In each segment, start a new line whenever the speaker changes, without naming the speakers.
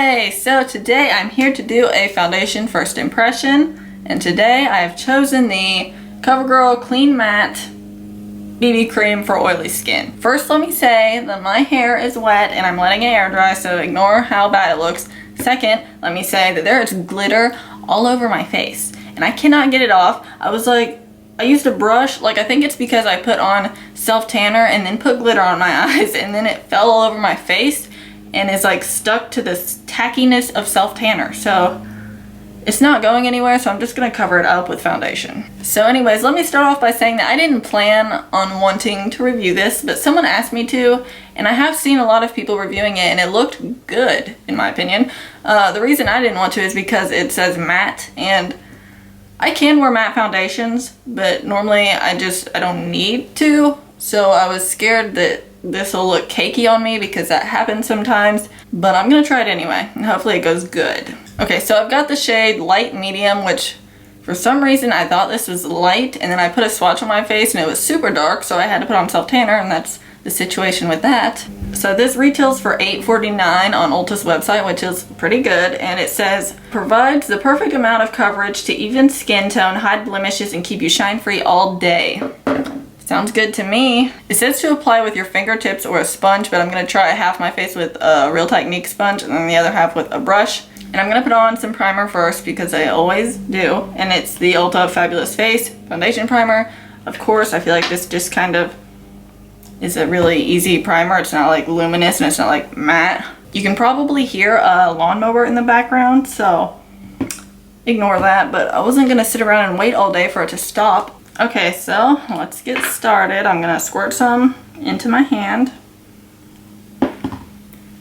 Hey, so today I'm here to do a foundation first impression, and today I have chosen the Covergirl Clean Matte BB Cream for oily skin. First, let me say that my hair is wet and I'm letting it air dry, so ignore how bad it looks. Second, let me say that there is glitter all over my face and I cannot get it off. I used a brush, I think it's because I put on self-tanner and then put glitter on my eyes, and then it fell all over my face and is stuck to this tackiness of self-tanner. So it's not going anywhere, so I'm just gonna cover it up with foundation. So anyways, let me start off by saying that I didn't plan on wanting to review this, but someone asked me to, and I have seen a lot of people reviewing it and it looked good, in my opinion. The reason I didn't want to is because it says matte, and I can wear matte foundations, but normally I don't need to. So I was scared that this will look cakey on me because that happens sometimes, but I'm gonna try it anyway and hopefully it goes good. Okay, so I've got the shade light medium, which for some reason I thought this was light, and then I put a swatch on my face and it was super dark, so I had to put on self-tanner, and that's the situation with that. So this retails for $8.49 on Ulta's website, which is pretty good, and it says provides the perfect amount of coverage to even skin tone, hide blemishes, and keep you shine free all day. Sounds good to me. It says to apply with your fingertips or a sponge, but I'm gonna try half my face with a Real Technique sponge and then the other half with a brush. And I'm gonna put on some primer first because I always do, and it's the Ulta Fabulous Face Foundation Primer. Of course, I feel like this just kind of is a really easy primer. It's not luminous and it's not matte. You can probably hear a lawnmower in the background, so ignore that, but I wasn't gonna sit around and wait all day for it to stop. Okay, so let's get started. I'm gonna squirt some into my hand.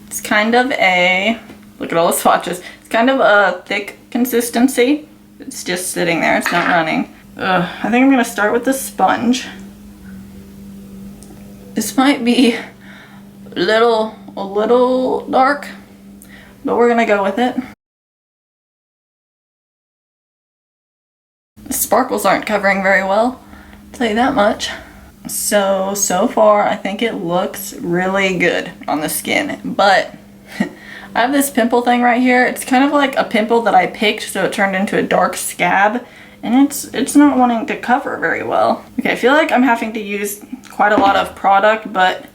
It's kind of look at all the swatches. It's kind of a thick consistency. It's just sitting there, it's not running. I think I'm gonna start with the sponge. This might be a little dark, but we're gonna go with it. The sparkles aren't covering very well, I'll tell you that much. So far I think it looks really good on the skin, but I have this pimple thing right here. It's kind of like a pimple that I picked, so it turned into a dark scab, and it's not wanting to cover very well. Okay, I feel like I'm having to use quite a lot of product, but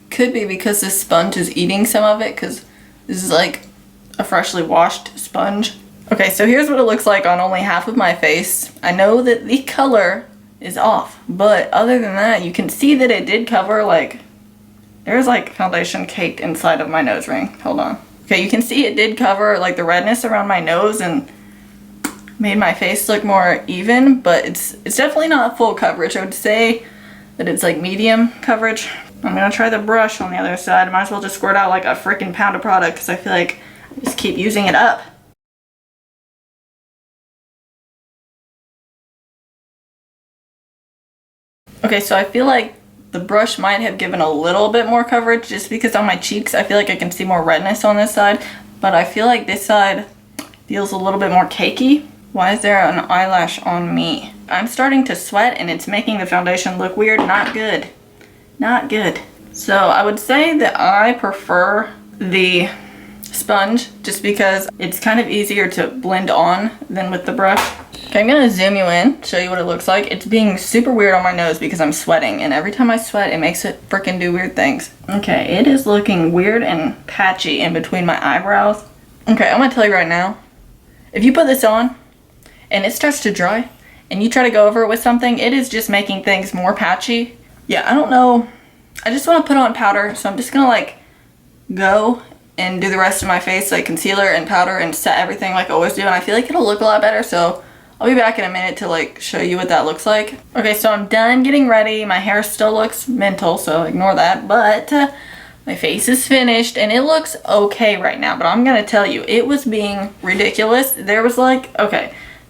could be because this sponge is eating some of it, because this is a freshly washed sponge. Okay, so here's what it looks like on only half of my face. I know that the color is off, but other than that, you can see that it did cover, there's foundation caked inside of my nose ring. Hold on. Okay, you can see it did cover the redness around my nose and made my face look more even, but it's definitely not full coverage. I would say that it's medium coverage. I'm gonna try the brush on the other side. I might as well just squirt out a freaking pound of product because I feel like I just keep using it up. Okay, so I feel like the brush might have given a little bit more coverage just because on my cheeks I feel like I can see more redness on this side, but I feel like this side feels a little bit more cakey. Why is there an eyelash on me? I'm starting to sweat and it's making the foundation look weird. Not good. Not good. So I would say that I prefer the sponge just because it's kind of easier to blend on than with the brush. Okay, I'm gonna zoom you in, show you what it looks like. It's being super weird on my nose because I'm sweating, and every time I sweat, it makes it freaking do weird things. Okay, it is looking weird and patchy in between my eyebrows. Okay, I'm gonna tell you right now, if you put this on and it starts to dry and you try to go over it with something, it is just making things more patchy. Yeah, I don't know. I just want to put on powder, so I'm just gonna go and do the rest of my face, concealer and powder, and set everything like I always do, and I feel like it'll look a lot better, so I'll be back in a minute to show you what that looks like. Okay, so I'm done getting ready. My hair still looks mental, so ignore that, but my face is finished and it looks okay right now, but I'm gonna tell you, it was being ridiculous. There was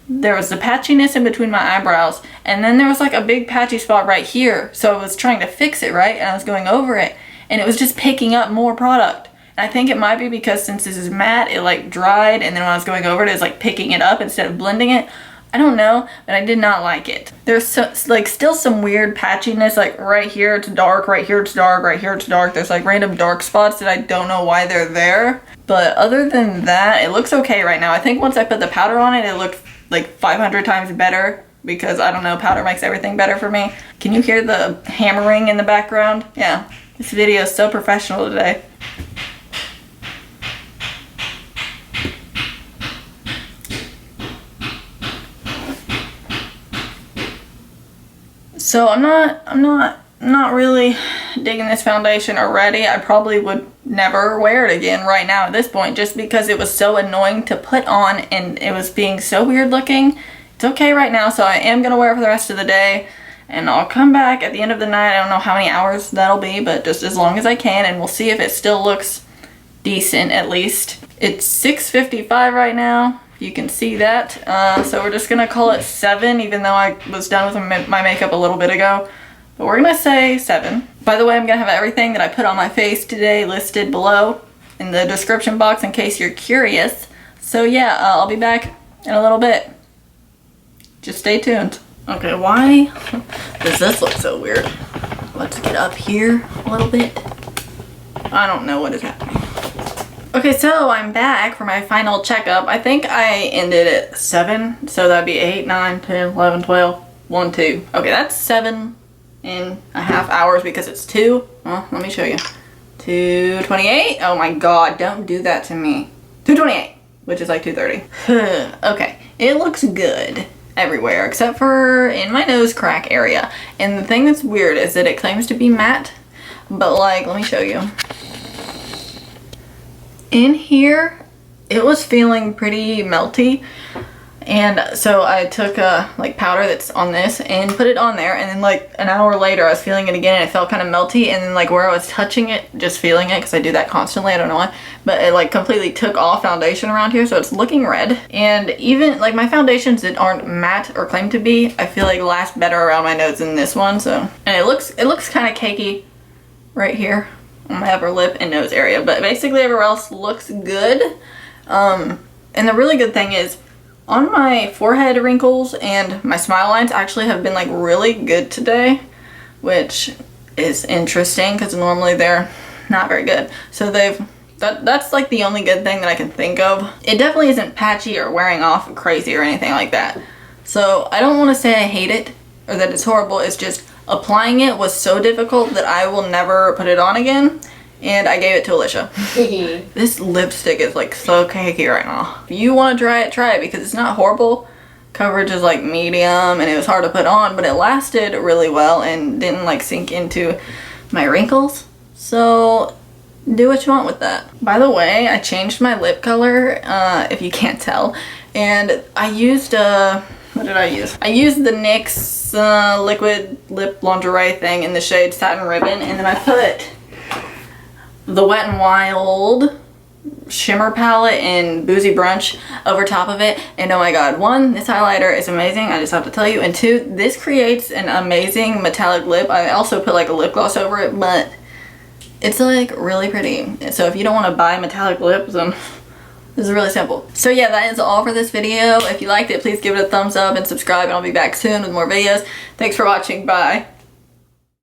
there was the patchiness in between my eyebrows, and then there was a big patchy spot right here, so I was trying to fix it, right? And I was going over it, and it was just picking up more product. And I think it might be because since this is matte, it dried, and then when I was going over it, it was picking it up instead of blending it. I don't know, but I did not like it. There's still some weird patchiness, like right here it's dark, right here it's dark, right here it's dark. There's like random dark spots that I don't know why they're there. But other than that, it looks okay right now. I think once I put the powder on it, it looked like 500 times better because I don't know, powder makes everything better for me. Can you hear the hammering in the background? Yeah, this video is so professional today. So I'm not really digging this foundation already. I probably would never wear it again right now at this point just because it was so annoying to put on and it was being so weird looking. It's okay right now, so I am gonna wear it for the rest of the day and I'll come back at the end of the night. I don't know how many hours that'll be, but just as long as I can, and we'll see if it still looks decent at least. It's 6:55 right now. You can see that, so we're just gonna call it 7, even though I was done with my makeup a little bit ago, but we're gonna say 7. By the way, I'm gonna have everything that I put on my face today listed below in the description box in case you're curious. So yeah, I'll be back in a little bit. Just stay tuned. Okay, why does this look so weird? Let's get up here a little bit. I don't know what is happening. Okay, so I'm back for my final checkup. I think I ended at 7, so that'd be 8, 9, 10, 11, 12, 1, 2. Okay, that's 7.5 hours because it's 2. Well, let me show you. 2:28. Oh my god, don't do that to me. 2:28, which is like 2:30. Okay, it looks good everywhere except for in my nose crack area. And the thing that's weird is that it claims to be matte, but like, let me show you. In here, it was feeling pretty melty, and so I took a like powder that's on this and put it on there, and then like an hour later I was feeling it again and it felt kind of melty, and then like where I was touching it, just feeling it, because I do that constantly, I don't know why, but it like completely took off foundation around here, so it's looking red. And even like my foundations that aren't matte or claim to be, I feel like last better around my nose than this one. So, and it looks kind of cakey right here on my upper lip and nose area, but basically everywhere else looks good. And the really good thing is on my forehead wrinkles and my smile lines actually have been like really good today, which is interesting because normally they're not very good. So that's like the only good thing that I can think of. It definitely isn't patchy or wearing off crazy or anything like that. So I don't want to say I hate it or that it's horrible. It's just applying it was so difficult that I will never put it on again, and I gave it to Alicia. This lipstick is like so cakey right now. If you want to try it because it's not horrible. Coverage is like medium and it was hard to put on, but it lasted really well and didn't like sink into my wrinkles. So do what you want with that. By the way, I changed my lip color, if you can't tell, and I used what did I use? I used the NYX liquid lip lingerie thing in the shade Satin Ribbon, and then I put the Wet n Wild shimmer palette in Boozy Brunch over top of it. And oh my god, 1, this highlighter is amazing, I just have to tell you, and 2, this creates an amazing metallic lip. I also put like a lip gloss over it, but it's like really pretty. So if you don't want to buy metallic lips, this is really simple. So yeah, that is all for this video. If you liked it, please give it a thumbs up and subscribe, and I'll be back soon with more videos. Thanks for watching. Bye.